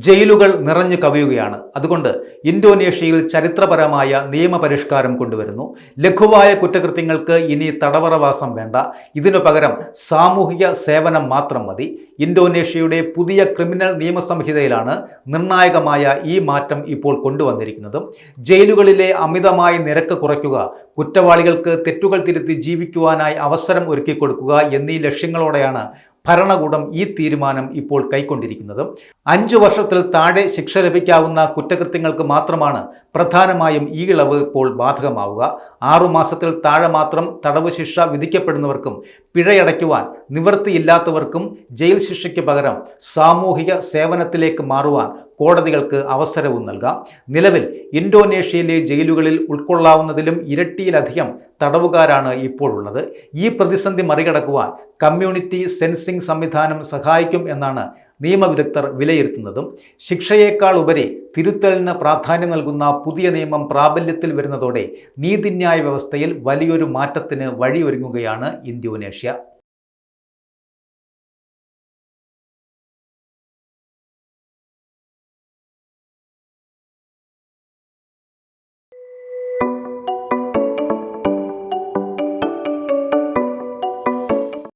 ജയിലുകൾ നിറഞ്ഞു കവിയുകയാണ്. അതുകൊണ്ട് ഇന്തോനേഷ്യയിൽ ചരിത്രപരമായ നിയമപരിഷ്കാരം കൊണ്ടുവരുന്നു. ലഘുവായ കുറ്റകൃത്യങ്ങൾക്ക് ഇനി തടവറവാസം വേണ്ട. ഇതിനു പകരം സാമൂഹിക സേവനം മാത്രം മതി. ഇന്തോനേഷ്യയുടെ പുതിയ ക്രിമിനൽ നിയമസംഹിതയിലാണ് നിർണായകമായ ഈ മാറ്റം ഇപ്പോൾ കൊണ്ടുവന്നിരിക്കുന്നത്. ജയിലുകളിലെ അമിതമായ നിരക്ക് കുറയ്ക്കുക, കുറ്റവാളികൾക്ക് തെറ്റുകൾ തിരുത്തി ജീവിക്കുവാനായി അവസരം ഒരുക്കിക്കൊടുക്കുക എന്നീ ലക്ഷ്യങ്ങളോടെയാണ് ഭരണകൂടം ഈ തീരുമാനം ഇപ്പോൾ കൈക്കൊണ്ടിരിക്കുന്നത്. 5 വർഷത്തിൽ താഴെ ശിക്ഷ ലഭിക്കാവുന്ന കുറ്റകൃത്യങ്ങൾക്ക് മാത്രമാണ് പ്രധാനമായും ഈ ഇളവ് ഇപ്പോൾ ബാധകമാവുക. 6 മാസത്തിൽ താഴെ മാത്രം തടവ് ശിക്ഷ വിധിക്കപ്പെടുന്നവർക്കും പിഴയടയ്ക്കുവാൻ നിവൃത്തിയില്ലാത്തവർക്കും ജയിൽ ശിക്ഷയ്ക്ക് പകരം സാമൂഹിക സേവനത്തിലേക്ക് മാറുവാൻ കോടതികൾക്ക് അവസരവും നൽകാം. നിലവിൽ ഇന്തോനേഷ്യയിലെ ജയിലുകളിൽ ഉൾക്കൊള്ളാവുന്നതിലും ഇരട്ടിയിലധികം തടവുകാരാണ് ഇപ്പോഴുള്ളത്. ഈ പ്രതിസന്ധി മറികടക്കുവാൻ കമ്മ്യൂണിറ്റി സെൻസിംഗ് സംവിധാനം സഹായിക്കും എന്നാണ് നിയമവിദഗ്ധർ വിലയിരുത്തുന്നതും. ശിക്ഷയേക്കാൾ ഉപരി തിരുത്തലിന് പ്രാധാന്യം നൽകുന്ന പുതിയ നിയമം പ്രാബല്യത്തിൽ വരുന്നതോടെ നീതിന്യായ വ്യവസ്ഥയിൽ വലിയൊരു മാറ്റത്തിന് വഴിയൊരുങ്ങുകയാണ് ഇന്തോനേഷ്യ.